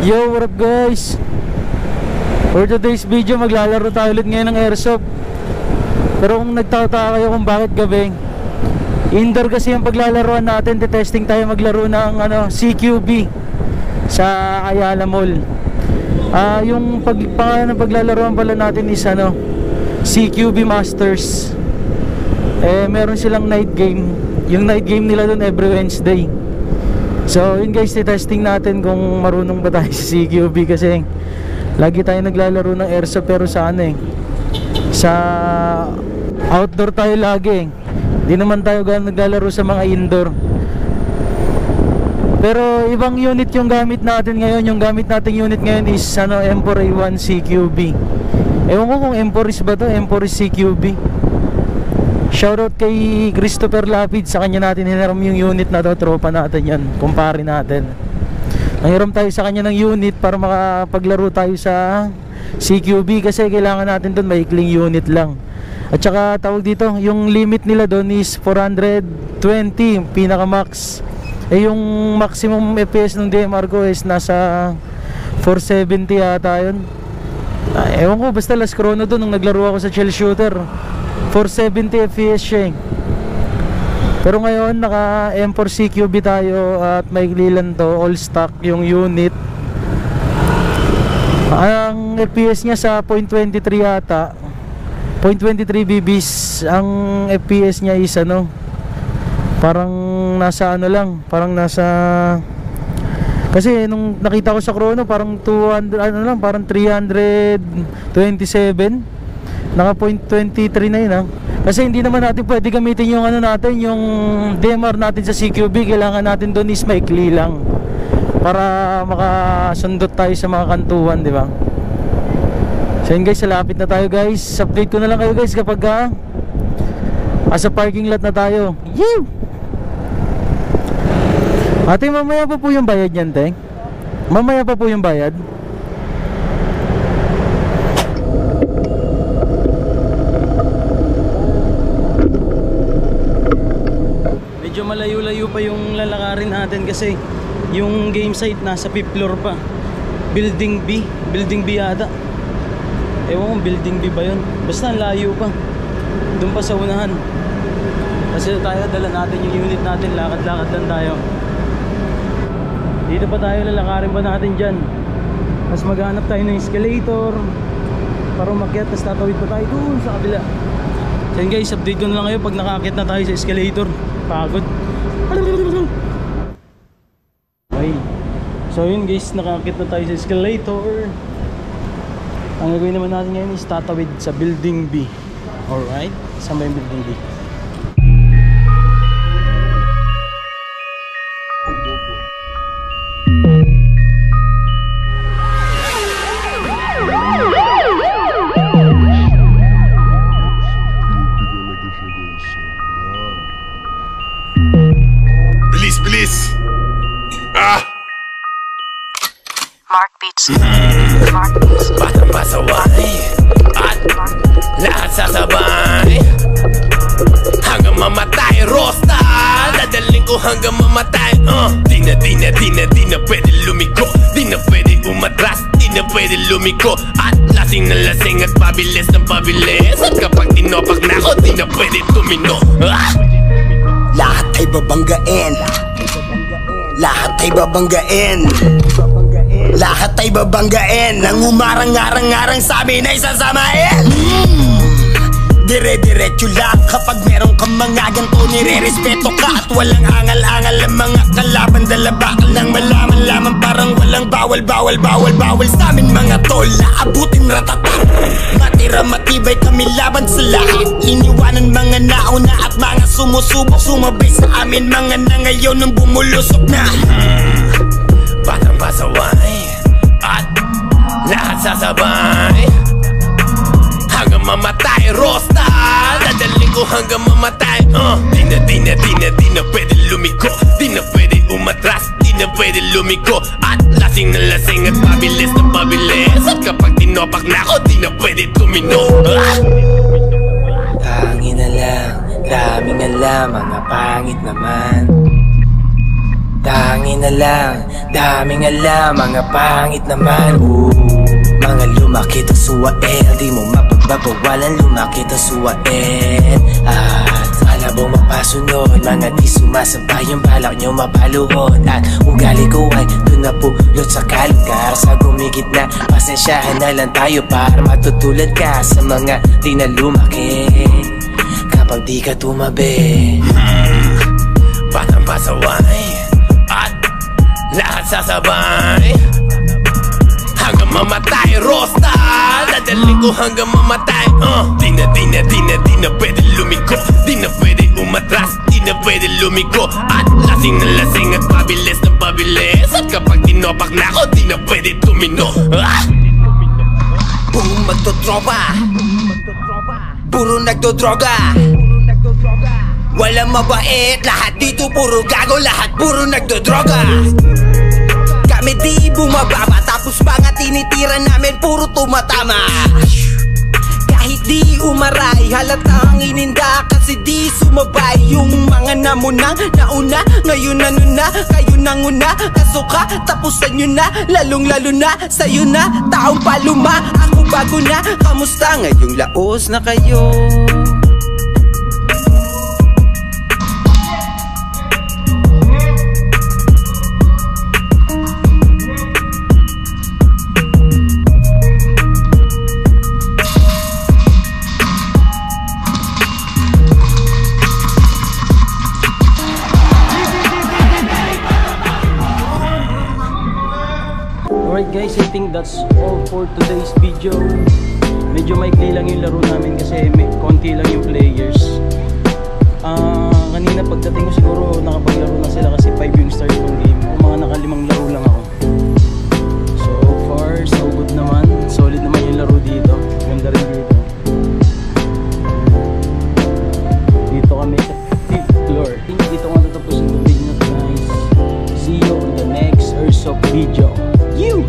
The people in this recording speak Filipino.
Yo, what up guys? For today's video, maglalaro tayo ulit ngayon ng airsoft. Pero kung nagtataka kayo kung bakit gabi, indoor kasi yung paglalaroan natin. Testing tayo maglaro ng CQB sa Ayala Mall. Yung pangalan ng paglalaroan pala natin is CQB Masters. Meron silang night game. Yung night game nila dun every Wednesday. So yun guys, testing natin kung marunong ba tayo sa CQB. Kasi lagi tayo naglalaro ng airsoft pero sa sa outdoor tayo lagi. Di naman tayo naglalaro sa mga indoor. Pero ibang unit yung gamit natin ngayon. Yung gamit nating unit ngayon is M4A1 CQB. Ewan ko kung M4 ba to, M4 CQB. Shoutout kay Christopher Lapid. Sa kanya natin hiniram yung unit na to. Tropa natin yan, kumpare natin. Nanghiram tayo sa kanya ng unit para makapaglaro tayo sa CQB. Kasi kailangan natin doon maikling unit lang. At saka tawag dito, yung limit nila doon is 420 pinaka max. Yung maximum FPS ng DMR ko is nasa 470 yata yun. Ewan ko, basta last chrono doon nung naglaro ako sa Shell Shooter, 470 FPS siya. Pero ngayon naka M4 CQB tayo at maikli lang to, all stock yung unit. Ang FPS niya sa 0.23 yata, 0.23 BBs. Ang FPS niya is parang nasa lang, parang nasa, kasi nung nakita ko sa chrono parang 200 lang, parang 327. Naka 0.23 na yun Kasi hindi naman natin pwede gamitin yung natin, yung DMR natin sa CQB. Kailangan natin doon is maikli lang para makasundot tayo sa mga kantuan, di ba? So yun guys, salapit na tayo guys. Update ko na lang kayo guys kapag sa parking lot na tayo. Yee! Ate, mamaya pa po yung bayad niyan, te. Mamaya pa po yung bayad. Medyo malayo-layo pa yung lalakarin natin kasi yung game site nasa 5th floor pa. Building B yata. Ewan kung building B ba yun. Basta layo pa. Doon pa sa unahan. Kasi tayo dala natin yung unit natin. Lakad-lakad lang tayo. Dito pa tayo, lalakarin pa natin dyan. Tapos maghanap tayo ng escalator para umakyat. Tapos tatawid pa tayo doon sa kabila. So yun guys, update ko na lang kayo pag nakakit na tayo sa escalator. Pagod. Okay. So yun guys, nakakit na tayo sa escalator. Ang gagawin naman natin ngayon is tatawid sa building B. Alright, saan ba yung building B? Bilis! Mark Beats. Mark Beats. Batang pasaway at lahat sasabay hanggang mamatay. Rosta, dadaling ko hanggang mamatay. Di na pwede lumiko. Di na pwede umatras. Di na pwede lumiko. At lasing na lasing at pabilis ng pabilis. At kapag tinopak na ako, di na pwede tumino. Lahat ay babanggain. Lahat ay babanggain. Lahat ay babanggain. Nang umarang-arang-arang sa amin ay sasamain. Dire-diretso lang. Kapag meron kang mga ganito, nire-respeto ka. At walang angal-angal ang mga kalaban. Dala bakal lang malaman lamang. Parang walang bawal sa amin mga tol. Naabutin ratatak. Matira matibay kami laban sa lahat. Iniwanan mga nauna at mga sumusubok. Sumabay sa amin mga na ngayon nang bumulusok na. Batang pasaway at lahat sasabay hanggang mamatay. Rosta, dadaling ko hanggang mamatay. Di na pwede lumiko. Di na pwede umatras. Di na pwede lumiko. At lasing na lasing at pabilis na pabilis. At kapag tinopak na ako, di na pwede tumino. Tangin na lang, daming alam, mga pangit naman. Tangin na lang, daming alam, mga pangit naman. Mga lumakit ang suwain, di mo mapagbabawalan, lumakit ang suwain. At alabong mapasunod, mga di sumasampay, yung balak nyo mapaluhod. At ugali ko ay dun napulot sa kalugar, sa gumigit na pasensyahan na lang tayo para matutulad ka sa mga di na lumaki. Kapag di ka tumabi, batang pasaway at lahat sasabay hanggang mamatay, Rosta. Dadaling ko hanggang mamatay. Di na pwede lumiko, di na pwede umatras, di na pwede lumiko. At lasing na lasing at pabilis na pabilis. At kapag tinopak na ako, di na pwede tumino. puro magtotropa, puro nagdodroga. Walang mabait, lahat dito puro gago, lahat puro nagdodroga. Kami di bumababa, tapos mga tinitira namin puro tumatama. Kahit di umaray, halatang ininda kasi di sumabay. Yung mga namunang nauna, ngayon ano na, kayo nang una. Kasuka, tapusan nyo na, lalong lalo na sa'yo na, taong paluma. Ako bago na, kamusta ngayong laos na kayo? Alright guys, I think that's all for today's video. Medyo maikli lang yung laro namin kasi may konti lang yung players. Kanina pagdating ko siguro nakapaglaro na sila kasi 5 yung start ng game. O mga nakalimang laro lang ako. So far, so good naman. Solid naman yung laro dito. Ganda rin dito. Dito kami sa 5th floor. Dito nga tatapusin yung video na guys. See you on the next Airsoft video. You!